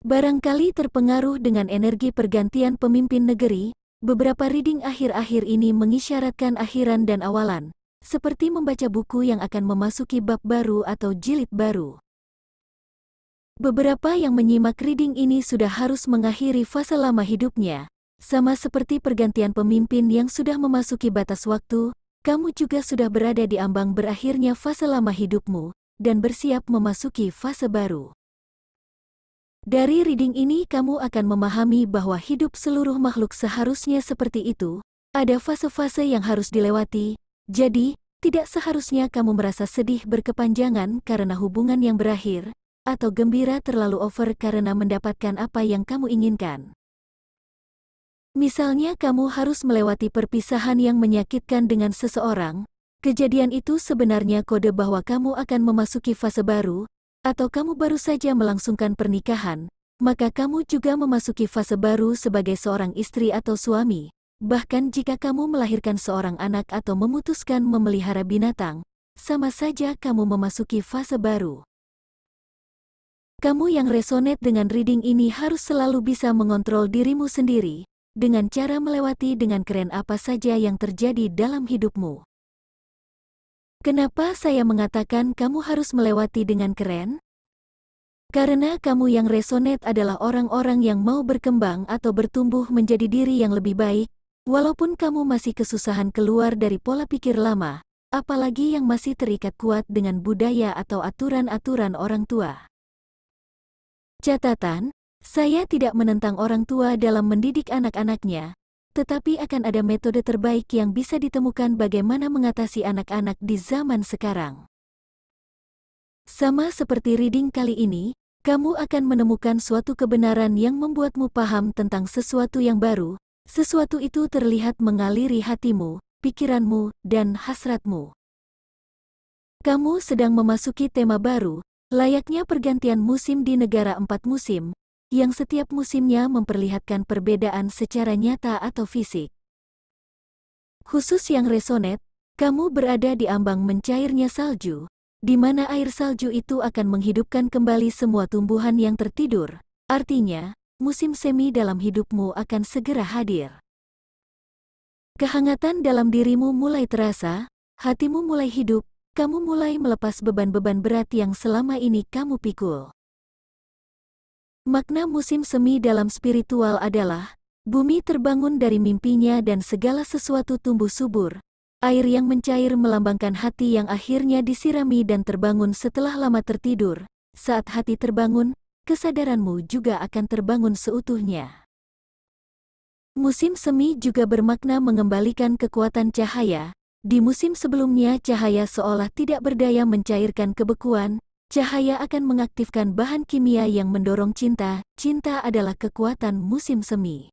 Barangkali terpengaruh dengan energi pergantian pemimpin negeri, beberapa reading akhir-akhir ini mengisyaratkan akhiran dan awalan, seperti membaca buku yang akan memasuki bab baru atau jilid baru. Beberapa yang menyimak reading ini sudah harus mengakhiri fase lama hidupnya, sama seperti pergantian pemimpin yang sudah memasuki batas waktu, kamu juga sudah berada di ambang berakhirnya fase lama hidupmu, dan bersiap memasuki fase baru. Dari reading ini kamu akan memahami bahwa hidup seluruh makhluk seharusnya seperti itu, ada fase-fase yang harus dilewati, jadi, tidak seharusnya kamu merasa sedih berkepanjangan karena hubungan yang berakhir, atau gembira terlalu over karena mendapatkan apa yang kamu inginkan. Misalnya kamu harus melewati perpisahan yang menyakitkan dengan seseorang, kejadian itu sebenarnya kode bahwa kamu akan memasuki fase baru, atau kamu baru saja melangsungkan pernikahan, maka kamu juga memasuki fase baru sebagai seorang istri atau suami. Bahkan jika kamu melahirkan seorang anak atau memutuskan memelihara binatang, sama saja kamu memasuki fase baru. Kamu yang resonate dengan reading ini harus selalu bisa mengontrol dirimu sendiri, dengan cara melewati dengan keren apa saja yang terjadi dalam hidupmu. Kenapa saya mengatakan kamu harus melewati dengan keren? Karena kamu yang resonate adalah orang-orang yang mau berkembang atau bertumbuh menjadi diri yang lebih baik, walaupun kamu masih kesusahan keluar dari pola pikir lama, apalagi yang masih terikat kuat dengan budaya atau aturan-aturan orang tua. Catatan, saya tidak menentang orang tua dalam mendidik anak-anaknya, tetapi akan ada metode terbaik yang bisa ditemukan bagaimana mengatasi anak-anak di zaman sekarang. Sama seperti reading kali ini, kamu akan menemukan suatu kebenaran yang membuatmu paham tentang sesuatu yang baru. Sesuatu itu terlihat mengaliri hatimu, pikiranmu, dan hasratmu. Kamu sedang memasuki tema baru, layaknya pergantian musim di negara 4 musim, yang setiap musimnya memperlihatkan perbedaan secara nyata atau fisik. Khusus yang resonate, kamu berada di ambang mencairnya salju, di mana air salju itu akan menghidupkan kembali semua tumbuhan yang tertidur. Artinya, musim semi dalam hidupmu akan segera hadir. Kehangatan dalam dirimu mulai terasa, hatimu mulai hidup, kamu mulai melepas beban-beban berat yang selama ini kamu pikul. Makna musim semi dalam spiritual adalah, bumi terbangun dari mimpinya dan segala sesuatu tumbuh subur. Air yang mencair melambangkan hati yang akhirnya disirami dan terbangun setelah lama tertidur. Saat hati terbangun, kesadaranmu juga akan terbangun seutuhnya. Musim semi juga bermakna mengembalikan kekuatan cahaya. Di musim sebelumnya cahaya seolah tidak berdaya mencairkan kebekuan. Cahaya akan mengaktifkan bahan kimia yang mendorong cinta. Cinta adalah kekuatan musim semi.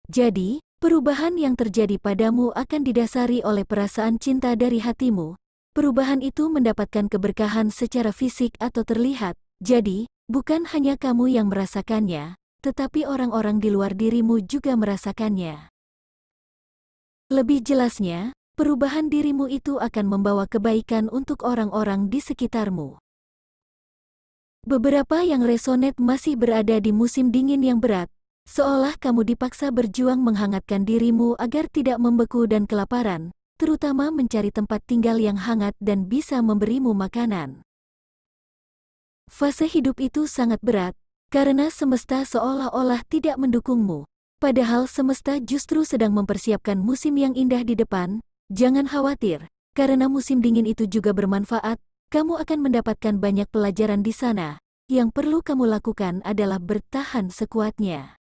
Jadi, perubahan yang terjadi padamu akan didasari oleh perasaan cinta dari hatimu. Perubahan itu mendapatkan keberkahan secara fisik atau terlihat. Jadi, bukan hanya kamu yang merasakannya, tetapi orang-orang di luar dirimu juga merasakannya. Lebih jelasnya, perubahan dirimu itu akan membawa kebaikan untuk orang-orang di sekitarmu. Beberapa yang resonate masih berada di musim dingin yang berat, seolah kamu dipaksa berjuang menghangatkan dirimu agar tidak membeku dan kelaparan, terutama mencari tempat tinggal yang hangat dan bisa memberimu makanan. Fase hidup itu sangat berat, karena semesta seolah-olah tidak mendukungmu, padahal semesta justru sedang mempersiapkan musim yang indah di depan. Jangan khawatir, karena musim dingin itu juga bermanfaat, kamu akan mendapatkan banyak pelajaran di sana. Yang perlu kamu lakukan adalah bertahan sekuatnya.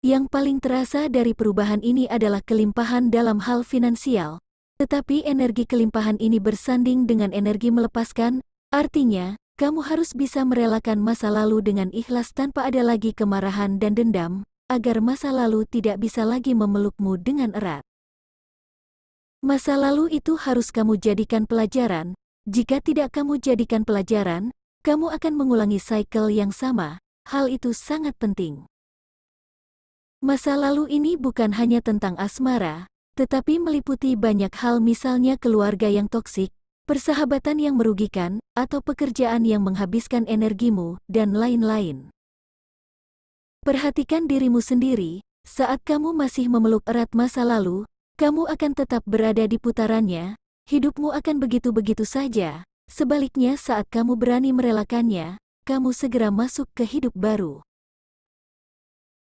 Yang paling terasa dari perubahan ini adalah kelimpahan dalam hal finansial, tetapi energi kelimpahan ini bersanding dengan energi melepaskan, artinya, kamu harus bisa merelakan masa lalu dengan ikhlas tanpa ada lagi kemarahan dan dendam, agar masa lalu tidak bisa lagi memelukmu dengan erat. Masa lalu itu harus kamu jadikan pelajaran. Jika tidak kamu jadikan pelajaran, kamu akan mengulangi cycle yang sama. Hal itu sangat penting. Masa lalu ini bukan hanya tentang asmara, tetapi meliputi banyak hal, misalnya keluarga yang toksik, persahabatan yang merugikan, atau pekerjaan yang menghabiskan energimu, dan lain-lain. Perhatikan dirimu sendiri, saat kamu masih memeluk erat masa lalu, kamu akan tetap berada di putarannya, hidupmu akan begitu-begitu saja. Sebaliknya, saat kamu berani merelakannya, kamu segera masuk ke hidup baru.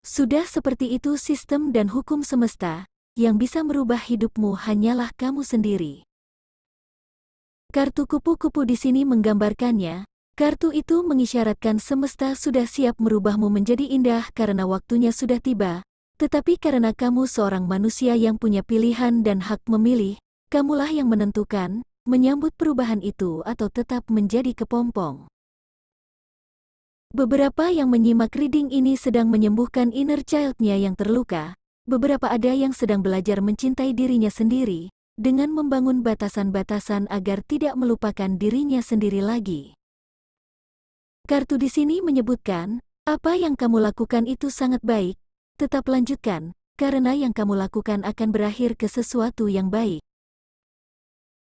Sudah seperti itu sistem dan hukum semesta, yang bisa merubah hidupmu hanyalah kamu sendiri. Kartu kupu-kupu di sini menggambarkannya. Kartu itu mengisyaratkan semesta sudah siap merubahmu menjadi indah karena waktunya sudah tiba, tetapi karena kamu seorang manusia yang punya pilihan dan hak memilih, kamulah yang menentukan, menyambut perubahan itu atau tetap menjadi kepompong. Beberapa yang menyimak reading ini sedang menyembuhkan inner child-nya yang terluka, beberapa ada yang sedang belajar mencintai dirinya sendiri, dengan membangun batasan-batasan agar tidak melupakan dirinya sendiri lagi. Kartu di sini menyebutkan, apa yang kamu lakukan itu sangat baik, tetap lanjutkan, karena yang kamu lakukan akan berakhir ke sesuatu yang baik.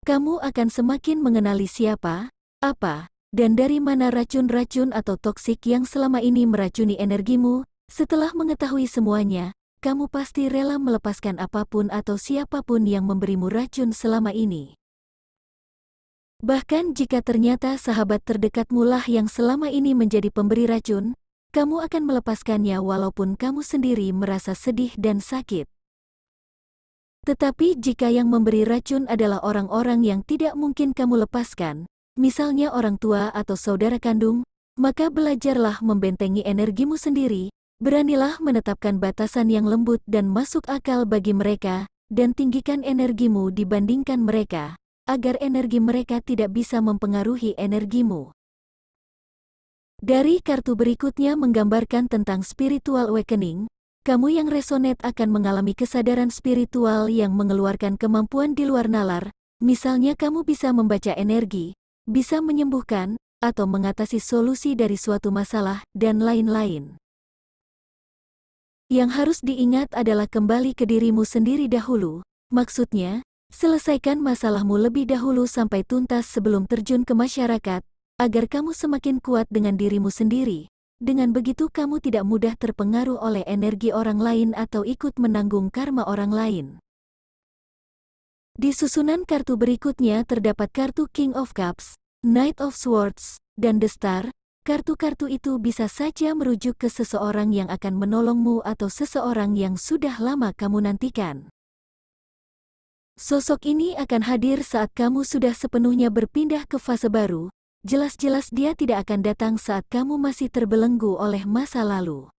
Kamu akan semakin mengenali siapa, apa, dan dari mana racun-racun atau toksik yang selama ini meracuni energimu. Setelah mengetahui semuanya, kamu pasti rela melepaskan apapun atau siapapun yang memberimu racun selama ini. Bahkan jika ternyata sahabat terdekatmu lah yang selama ini menjadi pemberi racun, kamu akan melepaskannya walaupun kamu sendiri merasa sedih dan sakit. Tetapi jika yang memberi racun adalah orang-orang yang tidak mungkin kamu lepaskan, misalnya orang tua atau saudara kandung, maka belajarlah membentengi energimu sendiri, beranilah menetapkan batasan yang lembut dan masuk akal bagi mereka, dan tinggikan energimu dibandingkan mereka, agar energi mereka tidak bisa mempengaruhi energimu. Dari kartu berikutnya menggambarkan tentang spiritual awakening. Kamu yang resonate akan mengalami kesadaran spiritual yang mengeluarkan kemampuan di luar nalar, misalnya kamu bisa membaca energi, bisa menyembuhkan, atau mengatasi solusi dari suatu masalah, dan lain-lain. Yang harus diingat adalah kembali ke dirimu sendiri dahulu, maksudnya, selesaikan masalahmu lebih dahulu sampai tuntas sebelum terjun ke masyarakat, agar kamu semakin kuat dengan dirimu sendiri. Dengan begitu kamu tidak mudah terpengaruh oleh energi orang lain atau ikut menanggung karma orang lain. Di susunan kartu berikutnya terdapat kartu King of Cups, Knight of Swords, dan The Star. Kartu-kartu itu bisa saja merujuk ke seseorang yang akan menolongmu atau seseorang yang sudah lama kamu nantikan. Sosok ini akan hadir saat kamu sudah sepenuhnya berpindah ke fase baru. Jelas-jelas dia tidak akan datang saat kamu masih terbelenggu oleh masa lalu.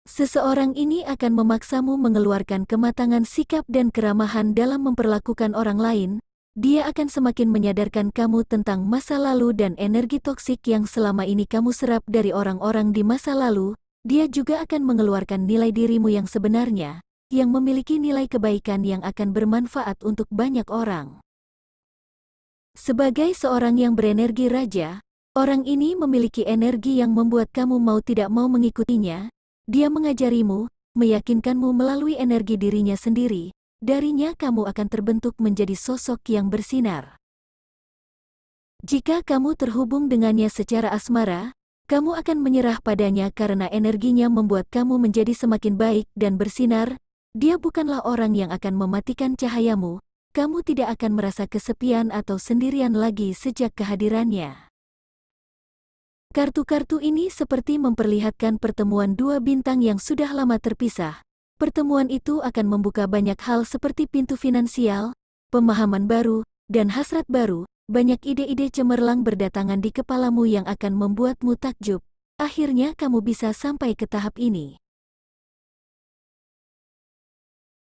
Seseorang ini akan memaksamu mengeluarkan kematangan sikap dan keramahan dalam memperlakukan orang lain. Dia akan semakin menyadarkan kamu tentang masa lalu dan energi toksik yang selama ini kamu serap dari orang-orang di masa lalu. Dia juga akan mengeluarkan nilai dirimu yang sebenarnya, yang memiliki nilai kebaikan yang akan bermanfaat untuk banyak orang. Sebagai seorang yang berenergi raja, orang ini memiliki energi yang membuat kamu mau tidak mau mengikutinya. Dia mengajarimu, meyakinkanmu melalui energi dirinya sendiri. Darinya kamu akan terbentuk menjadi sosok yang bersinar. Jika kamu terhubung dengannya secara asmara, kamu akan menyerah padanya karena energinya membuat kamu menjadi semakin baik dan bersinar. Dia bukanlah orang yang akan mematikan cahayamu. Kamu tidak akan merasa kesepian atau sendirian lagi sejak kehadirannya. Kartu-kartu ini seperti memperlihatkan pertemuan dua bintang yang sudah lama terpisah. Pertemuan itu akan membuka banyak hal seperti pintu finansial, pemahaman baru, dan hasrat baru. Banyak ide-ide cemerlang berdatangan di kepalamu yang akan membuatmu takjub. Akhirnya kamu bisa sampai ke tahap ini.